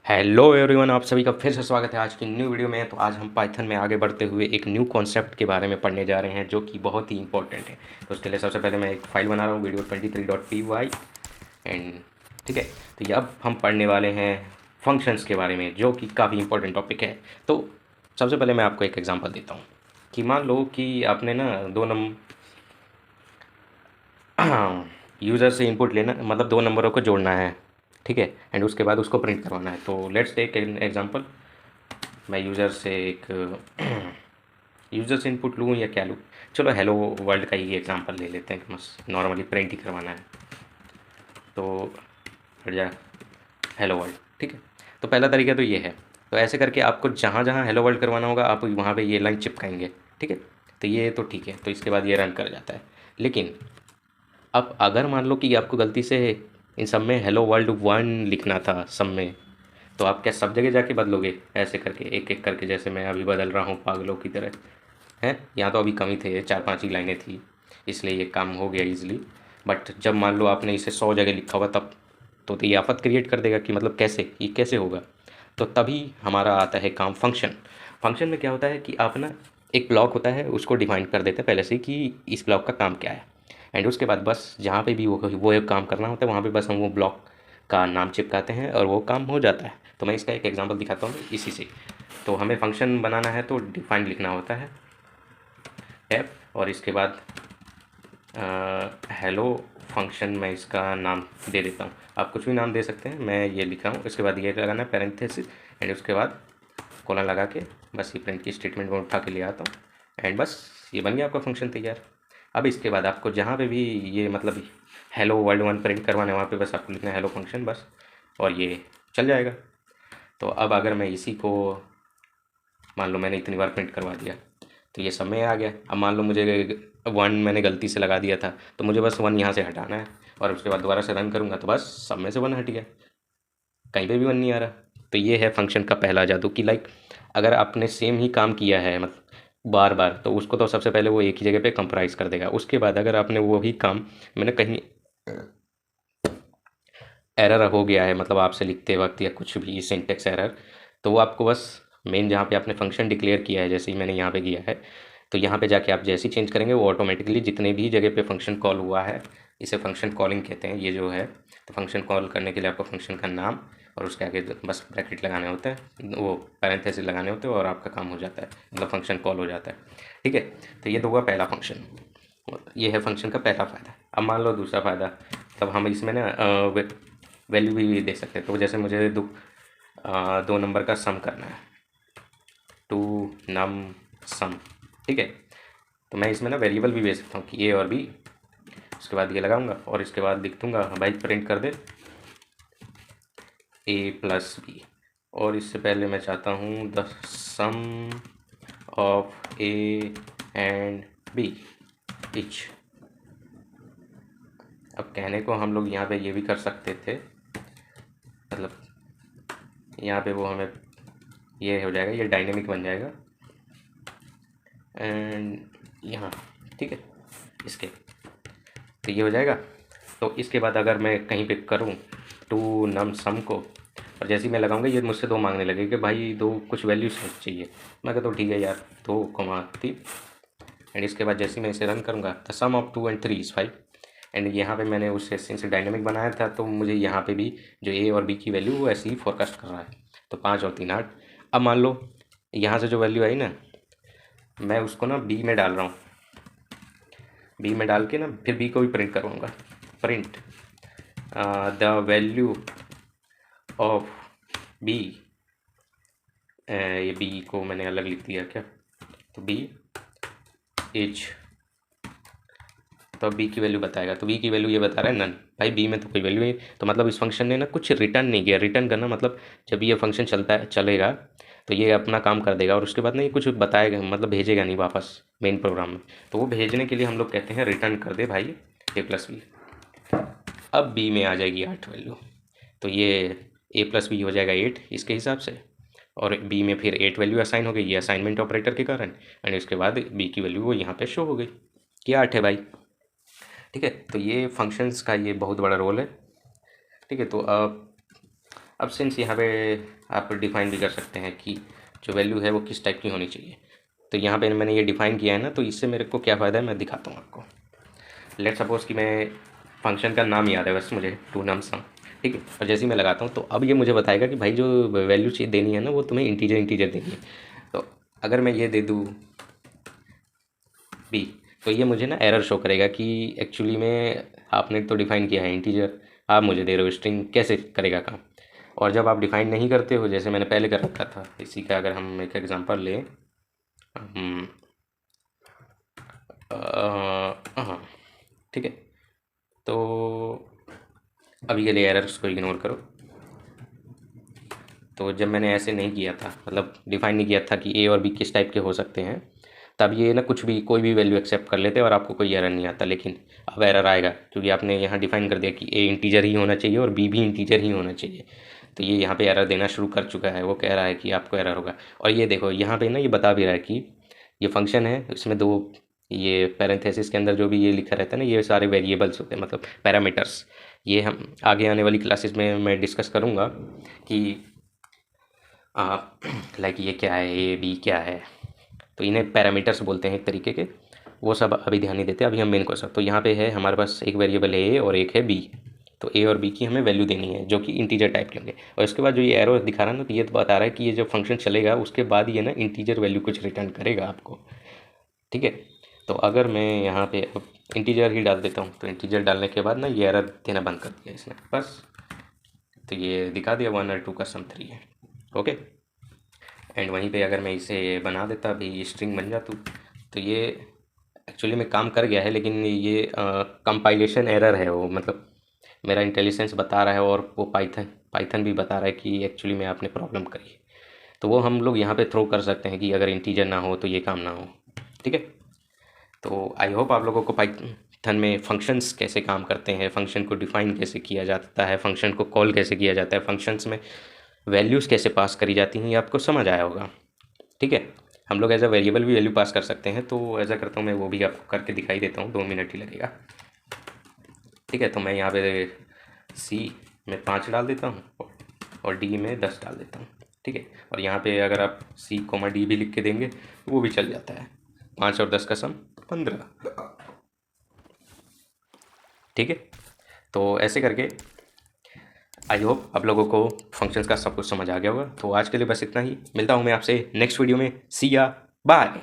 Hello everyone, आप सभी का फिर से स्वागत है आज की न्यू वीडियो में। तो आज हम पाइथन में आगे बढ़ते हुए एक न्यू कॉन्सेप्ट के बारे में पढ़ने जा रहे हैं जो कि बहुत ही इंपॉर्टेंट है। तो उसके लिए सबसे पहले मैं एक फ़ाइल बना रहा हूँ video23.py एंड ठीक है। तो ये अब हम पढ़ने वाले हैं फंक्शंस के बारे में जो कि काफ़ी इंपॉर्टेंट टॉपिक है। तो सबसे पहले मैं आपको एक एग्जांपल देता हूँ कि मान लो कि आपने ना दो नंबर यूज़र से इनपुट लेना, मतलब दो नंबरों को जोड़ना है, ठीक है, एंड उसके बाद उसको प्रिंट करवाना है। तो लेट्स टेक एन एग्जांपल। मैं यूज़र से एक यूज़र से इनपुट लूँ या क्या लूँ। चलो हेलो वर्ल्ड का ही एग्जांपल ले लेते हैं कि बस नॉर्मली प्रिंट ही करवाना है। तो हट जा, हेलो वर्ल्ड, ठीक है। तो पहला तरीका तो ये है। तो ऐसे करके आपको जहाँ जहाँ हेलो वर्ल्ड करवाना होगा आप वहाँ पे ये लाइन चिपकाएंगे, ठीक है। तो ये तो ठीक है, तो इसके बाद ये रन कर जाता है। लेकिन अब अगर मान लो कि आपको गलती से इन सब में हेलो वर्ल्ड वन लिखना था सब में, तो आप क्या सब जगह जाके बदलोगे ऐसे करके एक एक करके, जैसे मैं अभी बदल रहा हूँ पागलों की तरह? हैं, यहाँ तो अभी कम ही थे, 4-5 ही लाइनें थी, इसलिए ये काम हो गया ईजिली। बट जब मान लो आपने इसे 100 जगह लिखा हुआ तब तो ये आफत क्रिएट कर देगा कि मतलब कैसे ये कैसे होगा। तो तभी हमारा आता है काम फंक्शन। फंक्शन में क्या होता है कि आप ना एक ब्लॉक होता है उसको डिफाइन कर देते हैं पहले से कि इस ब्लॉक का काम क्या है, एंड उसके बाद बस जहाँ पे भी वो एक काम करना होता है वहाँ पे बस हम वो ब्लॉक का नाम चिपकाते हैं और वो काम हो जाता है। तो मैं इसका एक एग्जांपल दिखाता हूँ इसी से। तो हमें फंक्शन बनाना है तो डिफाइन लिखना होता है एफ, और इसके बाद हेलो फंक्शन, मैं इसका नाम दे देता हूँ। आप कुछ भी नाम दे सकते हैं, मैं ये लिख रहा हूँ। इसके बाद ये लगाना है पैरेंथेसिस, एंड उसके बाद कोलन लगा के बस ये प्रिंट की स्टेटमेंट में उठा के ले आता हूँ, एंड बस ये बन गया आपका फंक्शन तैयार। अब इसके बाद आपको जहाँ पे भी ये मतलब हेलो वर्ल्ड वन प्रिंट करवाना है वहाँ पे बस आपको लिखना है हेलो फंक्शन बस, और ये चल जाएगा। तो अब अगर मैं इसी को मान लो मैंने इतनी बार प्रिंट करवा दिया तो ये सब में आ गया। अब मान लो मुझे वन मैंने गलती से लगा दिया था, तो मुझे बस वन यहाँ से हटाना है और उसके बाद दोबारा से रन करूँगा तो बस सब में से वन हट गया, कहीं पे भी वन नहीं आ रहा। तो ये है फंक्शन का पहला जादू कि लाइक अगर आपने सेम ही काम किया है मतलब बार बार, तो उसको तो सबसे पहले वो एक ही जगह पे कंप्राइज कर देगा। उसके बाद अगर आपने वही काम मैंने कहीं एरर हो गया है, मतलब आपसे लिखते वक्त या कुछ भी सिंटेक्स एरर, तो वो आपको बस मेन जहाँ पे आपने फंक्शन डिक्लेयर किया है, जैसे ही मैंने यहाँ पे किया है, तो यहाँ पे जाके आप जैसे ही चेंज करेंगे वो ऑटोमेटिकली जितने भी जगह पे फंक्शन कॉल हुआ है, इसे फंक्शन कॉलिंग कहते हैं ये जो है। तो फंक्शन कॉल करने के लिए आपको फंक्शन का नाम और उसके आगे बस ब्रैकेट लगाने होते हैं, वो पैरेंथेसिस लगाने होते हैं और आपका काम हो जाता है, मतलब फंक्शन कॉल हो जाता है, ठीक है। तो ये तो हुआ पहला फंक्शन, ये है फंक्शन का पहला फ़ायदा। अब मान लो दूसरा फ़ायदा, तब हम इसमें ना वैल्यू भी दे सकते हैं। तो जैसे मुझे दो नंबर का सम करना है, टू नम सम, ठीक है। तो मैं इसमें ना वेरिएबल भी दे सकता हूँ कि ए और बी, उसके बाद ये लगाऊंगा और इसके बाद लिख दूंगा भाई प्रिंट कर दे ए प्लस बी। और इससे पहले मैं चाहता हूँ the sum of A and B each. अब कहने को हम लोग यहाँ पे ये भी कर सकते थे, मतलब यहाँ पे वो हमें ये हो जाएगा, ये डायनेमिक बन जाएगा एंड यहाँ, ठीक है, इसके तो ये हो जाएगा। तो इसके बाद अगर मैं कहीं पे करूँ टू नम सम को, और जैसे ही मैं लगाऊंगा ये मुझसे दो मांगने लगे कि भाई दो कुछ वैल्यू चाहिए। मैं कहता हूँ ठीक है यार, 2,3, एंड इसके बाद जैसे ही मैं इसे रन करूँगा the sum of 2 and 3 is 5, and यहाँ पे मैंने उस से डायनेमिक बनाया था तो मुझे यहाँ पे भी जो ए और बी की वैल्यू वो ऐसे ही फोरकास्ट कर रहा है। तो 5 और 3 8। अब मान लो यहाँ से जो वैल्यू आई ना, मैं उसको ना बी में डाल रहा हूँ, बी में डाल के ना फिर बी को भी प्रिंट करवाऊँगा। Print the value of B, ये बी को मैंने अलग लिख दिया क्या, तो बी इज, तो बी की वैल्यू बताएगा। तो बी की वैल्यू ये बता रहा है नन, भाई बी में तो कोई वैल्यू नहीं। तो मतलब इस फंक्शन ने ना कुछ रिटर्न नहीं किया। रिटर्न करना मतलब जब ये फंक्शन चलता है चलेगा तो ये अपना काम कर देगा और उसके बाद ना ये कुछ बताएगा, मतलब भेजेगा नहीं वापस मेन प्रोग्राम में। तो वो भेजने के लिए हम लोग कहते हैं रिटर्न कर दे भाई ए प्लस बी। अब बी में आ जाएगी 8 वैल्यू, तो ये ए प्लस बी हो जाएगा 8 इसके हिसाब से, और बी में फिर 8 वैल्यू असाइन हो गई ये असाइनमेंट ऑपरेटर के कारण, एंड उसके बाद बी की वैल्यू वो यहाँ पे शो हो गई कि 8 है भाई, ठीक है। तो ये फंक्शंस का ये बहुत बड़ा रोल है, ठीक है। तो अब अब सिंस यहाँ पे आप डिफ़ाइन भी कर सकते हैं कि जो वैल्यू है वो किस टाइप की होनी चाहिए। तो यहाँ पे मैंने ये डिफ़ाइन किया है ना, तो इससे मेरे को क्या फ़ायदा है मैं दिखाता हूँ आपको। लेट सपोज़ कि मैं फंक्शन का नाम याद है बस मुझे, टू नम सम, ठीक है। और जैसे ही मैं लगाता हूँ तो अब ये मुझे बताएगा कि भाई जो वैल्यू चाहिए देनी है ना वो तुम्हें इंटीजर इंटीजर देनी है। तो अगर मैं ये दे दूँ बी, तो ये मुझे ना एरर शो करेगा कि एक्चुअली में आपने तो डिफ़ाइन किया है इंटीजर, आप मुझे दे रहे हो स्ट्रिंग, कैसे करेगा काम। और जब आप डिफ़ाइन नहीं करते हो, जैसे मैंने पहले कर रखा था, इसी का अगर हम एक एग्जांपल लें, हाँ ठीक है। तो अभी के लिए एरर्स को इग्नोर करो। तो जब मैंने ऐसे नहीं किया था, मतलब डिफ़ाइन नहीं किया था कि ए और बी किस टाइप के हो सकते हैं, तब ये ना कुछ भी कोई भी वैल्यू एक्सेप्ट कर लेते और आपको कोई एरर नहीं आता। लेकिन अब एरर आएगा क्योंकि आपने यहाँ डिफ़ाइन कर दिया कि ए इंटीजर ही होना चाहिए और बी भी इंटीजर ही होना चाहिए। तो ये यहाँ पे एरर देना शुरू कर चुका है, वो कह रहा है कि आपको एरर होगा। और ये देखो यहाँ पे ना ये बता भी रहा है कि ये फंक्शन है, इसमें दो ये पैरेंथेसिस के अंदर जो भी ये लिखा रहता है ना, ये सारे वेरिएबल्स होते हैं, मतलब पैरामीटर्स। ये हम आगे आने वाली क्लासेस में मैं डिस्कस करूँगा कि लाइक ये क्या है, ए बी क्या है, तो इन्हें पैरामीटर्स बोलते हैं एक तरीके के। वो सब अभी ध्यान नहीं देते, अभी हम मेन क्वेश्चन। तो यहाँ पे है हमारे पास एक वेरिएबल है ए और एक है बी। तो ए और बी की हमें वैल्यू देनी है जो कि इंटीजर टाइप के होंगे। और इसके बाद जो ये एरो दिखा रहा है ना, तो ये तो बता रहा है कि ये जब फंक्शन चलेगा उसके बाद ये ना इंटीजर वैल्यू कुछ रिटर्न करेगा आपको, ठीक है। तो अगर मैं यहाँ पे अब इंटीजर ही डाल देता हूँ, तो इंटीजर डालने के बाद ना ये एरर देना बंद कर दिया इसने बस। तो ये दिखा दिया 1 और 2 का सम 3 है, ओके। एंड वहीं पे अगर मैं इसे बना देता अभी स्ट्रिंग बन जाती, तो ये एक्चुअली में काम कर गया है, लेकिन ये कंपाइलेशन एरर है वो, मतलब मेरा इंटेलिजेंस बता रहा है और वो पाइथन पाइथन भी बता रहा है कि एक्चुअली में आपने प्रॉब्लम करी है। तो वो हम लोग यहाँ पे थ्रो कर सकते हैं कि अगर इंटीजर ना हो तो ये काम ना हो, ठीक है। तो आई होप आप लोगों को पाइथन में फंक्शंस कैसे काम करते हैं, फंक्शन को डिफ़ाइन कैसे किया जाता है, फंक्शन को कॉल कैसे किया जाता है, फंक्शंस में वैल्यूज़ कैसे पास करी जाती हैं, ये आपको समझ आया होगा, ठीक है। हम लोग एज अ वेरिएबल भी वैल्यू पास कर सकते हैं, तो ऐसा करता हूँ मैं, वो भी आपको करके दिखाई देता हूँ, 2 मिनट ही लगेगा, ठीक है। तो मैं यहाँ पे सी में 5 डाल देता हूँ और डी में 10 डाल देता हूँ, ठीक है। और यहाँ पे अगर आप सी कोमा डी भी लिख के देंगे वो भी चल जाता है। 5 और 10 का सम 15, ठीक है। तो ऐसे करके आई होप आप लोगों को फंक्शंस का सब कुछ समझ आ गया होगा। तो आज के लिए बस इतना ही, मिलता हूँ मैं आपसे नेक्स्ट वीडियो में। सी या बाय।